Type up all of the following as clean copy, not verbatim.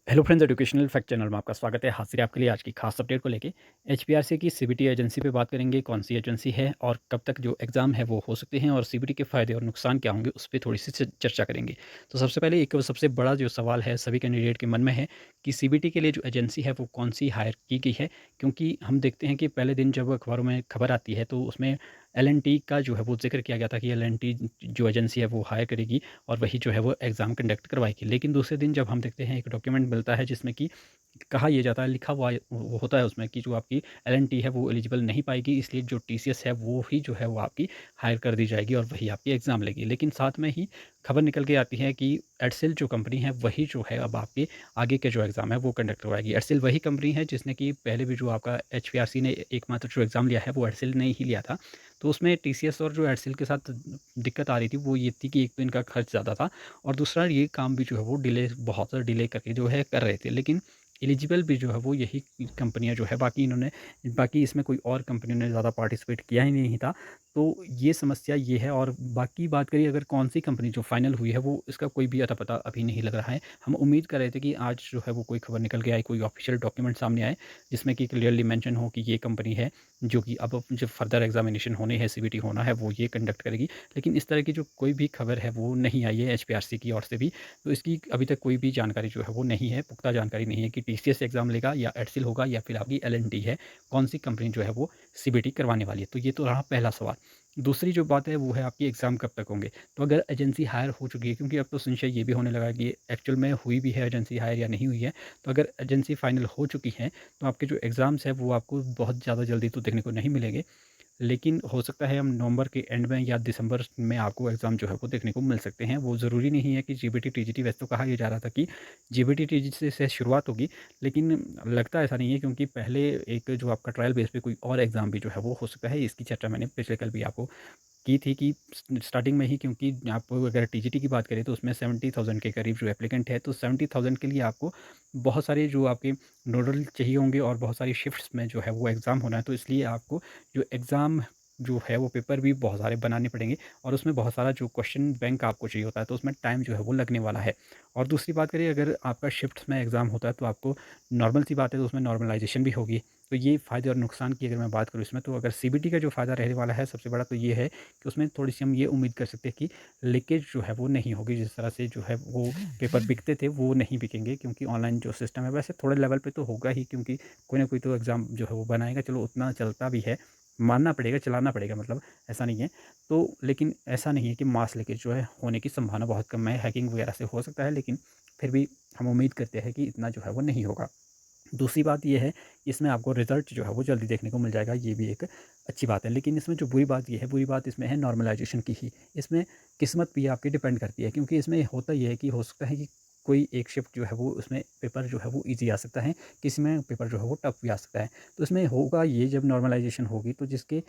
Hello friends, educational fact channel में आपका स्वागत है। हाजिर है आपके लिए आज की खास अपडेट को लेके। एचपीआरसी की सीबीटी एजेंसी पे बात करेंगे, कौन सी एजेंसी है और कब तक जो एग्ज़ाम है वो हो सकते हैं और सीबीटी के फ़ायदे और नुकसान क्या होंगे उस पे थोड़ी सी चर्चा करेंगे। तो सबसे पहले एक सबसे बड़ा जो सवाल है सभी कैंडिडेट के मन में है कि सीबीटी के लिए जो एजेंसी है वो कौन सी हायर की गई है। क्योंकि हम देखते हैं कि पहले दिन जब अखबारों में खबर आती है तो उसमें एल का जो है वो जिक्र किया गया था कि एल जो एजेंसी है वो हायर करेगी और वही जो है वो एग्ज़ाम कंडक्ट करवाएगी। लेकिन दूसरे दिन जब हम देखते हैं एक डॉक्यूमेंट मिलता है जिसमें कि कहा ये जाता है, लिखा हुआ वो होता है उसमें कि जो आपकी एल है वो एलिजिबल नहीं पाएगी, इसलिए जो टीसीएस है वो ही जो है वो आपकी हायर कर दी जाएगी और वही आपकी एग्ज़ाम लेगी। लेकिन साथ में ही खबर निकल के आती है कि एडसेल जो कंपनी है वही जो है अब आपके आगे के जो एग्ज़ाम है वो कंडक्ट करवाएगी। एडसेल वही कंपनी है जिसने कि पहले भी जो आपका एचपीआरसी ने एकमात्र जो एग्ज़ाम लिया है वो एडसेल ने ही लिया था। तो उसमें टीसीएस और जो एडसेल के साथ दिक्कत आ रही थी वो ये थी कि एक तो इनका खर्च ज़्यादा था और दूसरा ये काम भी जो है वो डिले, बहुत ज़्यादा डिले करके जो है कर रहे थे। लेकिन एलिजिबल भी जो है वो यही कंपनियाँ जो है, बाकी इसमें कोई और कंपनी ने ज़्यादा पार्टिसिपेट किया ही नहीं था। तो ये समस्या ये है। और बाकी बात करिए अगर कौन-सी कंपनी जो फाइनल हुई है वो इसका कोई भी अता-पता अभी नहीं लग रहा है। हम उम्मीद कर रहे थे कि आज जो है वो कोई खबर निकल के आए, कोई ऑफ़िशियल डॉक्यूमेंट सामने आए जिसमें कि क्लियरली मेंशन हो कि ये कंपनी है जो कि अब जो फर्दर एग्ज़ामिनेशन होने हैं, सीबीटी होना है वो ये कंडक्ट करेगी। लेकिन इस तरह की जो कोई भी खबर है वो नहीं आई है एचपीआरसी की ओर से भी। तो इसकी अभी तक कोई भी जानकारी जो है वो नहीं है, पुख्ता जानकारी नहीं है कि टीसीएस एग्ज़ाम लेगा या एडसिल होगा या फिर आपकी एल है, कौन-सी कंपनी जो है वो सीबीटी करवाने वाली है। तो ये तो रहा पहला सवाल। दूसरी जो बात है वो है आपकी एग्ज़ाम कब तक होंगे। तो अगर एजेंसी हायर हो चुकी है, क्योंकि अब तो संशय ये भी होने लगा है कि एक्चुअल में हुई भी है एजेंसी हायर या नहीं हुई है। तो अगर एजेंसी फाइनल हो चुकी है तो आपके जो एग्ज़ाम्स हैं वो आपको बहुत ज़्यादा जल्दी तो देखने को नहीं मिलेंगे। लेकिन हो सकता है हम नवंबर के एंड में या दिसंबर में आपको एग्ज़ाम जो है वो देखने को मिल सकते हैं। वो ज़रूरी नहीं है कि जीबीटी, टीजीटी, वैसे तो कहा ये जा रहा था कि जीबीटी, टीजीटी से शुरुआत होगी, लेकिन लगता ऐसा नहीं है क्योंकि पहले एक जो आपका ट्रायल बेस पे कोई और एग्ज़ाम भी जो है वो हो सकता है। इसकी चर्चा मैंने पिछले कल भी आपको की थी कि स्टार्टिंग में ही, क्योंकि आप अगर टीजीटी की बात करें तो उसमें 70,000 के करीब जो एप्लीकेंट है, तो 70,000 के लिए आपको बहुत सारे जो आपके नोडल चाहिए होंगे और बहुत सारी शिफ्ट्स में जो है वो एग्ज़ाम होना है। तो इसलिए आपको जो एग्ज़ाम जो है वो पेपर भी बहुत सारे बनाने पड़ेंगे और उसमें बहुत सारा जो क्वेश्चन बैंक आपको चाहिए होता है, तो उसमें टाइम जो है वो लगने वाला है। और दूसरी बात करिए अगर आपका शिफ्ट्स में एग्ज़ाम होता है तो आपको नॉर्मल सी बात है तो उसमें नॉर्मलाइजेशन भी होगी। तो ये फ़ायदे और नुकसान की अगर मैं बात करूँ इसमें, तो अगर सीबीटी का जो फ़ायदा रहने वाला है सबसे बड़ा तो ये है कि उसमें थोड़ी-सी हम ये उम्मीद कर सकते हैं कि लीकेज जो है वो नहीं होगी। जिस तरह से जो है वो पेपर बिकते थे वो नहीं बिकेंगे, क्योंकि ऑनलाइन जो सिस्टम है वैसे थोड़े लेवल पे तो होगा ही, क्योंकि कोई ना कोई तो एग्ज़ाम जो है वो बनाएगा। चलो उतना चलता भी है, मानना पड़ेगा, चलाना पड़ेगा, मतलब ऐसा नहीं है। तो लेकिन ऐसा नहीं है कि मास लीकेज जो है होने की संभावना बहुत कम है। हैकिंग वगैरह से हो सकता है, लेकिन फिर भी हम उम्मीद करते हैं कि इतना जो है वो नहीं होगा। दूसरी बात ये है, इसमें आपको रिज़ल्ट जो है वो जल्दी देखने को मिल जाएगा, ये भी एक अच्छी बात है। लेकिन इसमें जो बुरी बात ये है, बुरी बात इसमें है नॉर्मलाइज़ेशन की ही। इसमें किस्मत भी आपकी डिपेंड करती है, क्योंकि इसमें होता ये है कि हो सकता है कि कोई एक शिफ्ट जो है वो उसमें पेपर जो है वो ईज़ी आ सकता है, किसी में पेपर जो है वो टफ़ भी आ सकता है। तो इसमें होगा ये, जब नॉर्मलाइज़ेशन होगी तो जिसके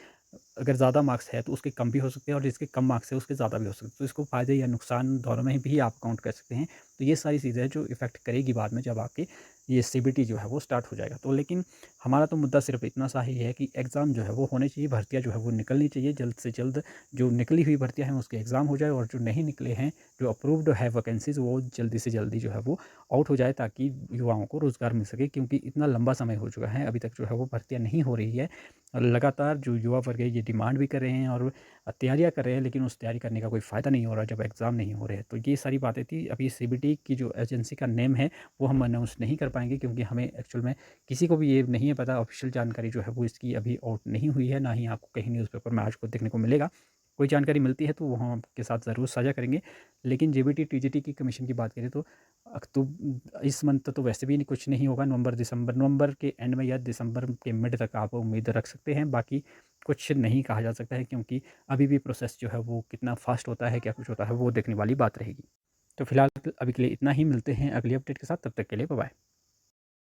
अगर ज़्यादा मार्क्स है तो उसके कम भी हो सकते हैं और जिसके कम मार्क्स है उसके ज़्यादा भी हो सकते हैं। तो इसको फ़ायदे या नुकसान दोनों में भी आप काउंट कर सकते हैं। तो ये सारी चीज़ें हैं जो इफ़ेक्ट करेगी बाद में जब आपके ये सीबीटी जो है वो स्टार्ट हो जाएगा। तो लेकिन हमारा तो मुद्दा सिर्फ़ इतना सा ही है कि एग्ज़ाम जो है वो होने चाहिए, भर्तियाँ जो है वो निकलनी चाहिए जल्द से जल्द। जो निकली हुई भर्तियाँ हैं उसके एग्ज़ाम हो जाए और जो नहीं निकले हैं, जो अप्रूव्ड है वैकेंसीज़, वो जल्दी से जल्दी जो है वो आउट हो जाए, ताकि युवाओं को रोज़गार मिल सके। क्योंकि इतना लंबा समय हो चुका है, अभी तक जो है वो भर्तियाँ नहीं हो रही है। और लगातार जो युवा वर्ग है ये डिमांड भी कर रहे हैं और तैयारियाँ कर रहे हैं, लेकिन उस तैयारी करने का कोई फ़ायदा नहीं हो रहा जब एग्ज़ाम नहीं हो रहे हैं। तो ये सारी बातें थी। अभी सीबीटी की जो एजेंसी का नेम है वो हम अनाउंस नहीं कर पाएँगे, क्योंकि हमें एक्चुअल में किसी को भी ये नहीं है पता। ऑफ़िशियल जानकारी जो है वो इसकी अभी आउट नहीं हुई है, ना ही आपको कहीं न्यूज़पेपर में आज को देखने को मिलेगा। कोई जानकारी मिलती है तो वो हम आपके साथ ज़रूर साझा करेंगे। लेकिन जेबीटी, टीजीटी की कमीशन की बात करें तो इस मंथ तो वैसे भी कुछ नहीं होगा। नवंबर के एंड में या दिसंबर के मिड तक आप उम्मीद रख सकते हैं। बाकी कुछ नहीं कहा जा सकता है, क्योंकि अभी भी प्रोसेस जो है वो कितना फ़ास्ट होता है, क्या कुछ होता है, वो देखने वाली बात रहेगी। तो फिलहाल अभी के लिए इतना ही। मिलते हैं अगली अपडेट के साथ, तब तक के लिए बाय बाय।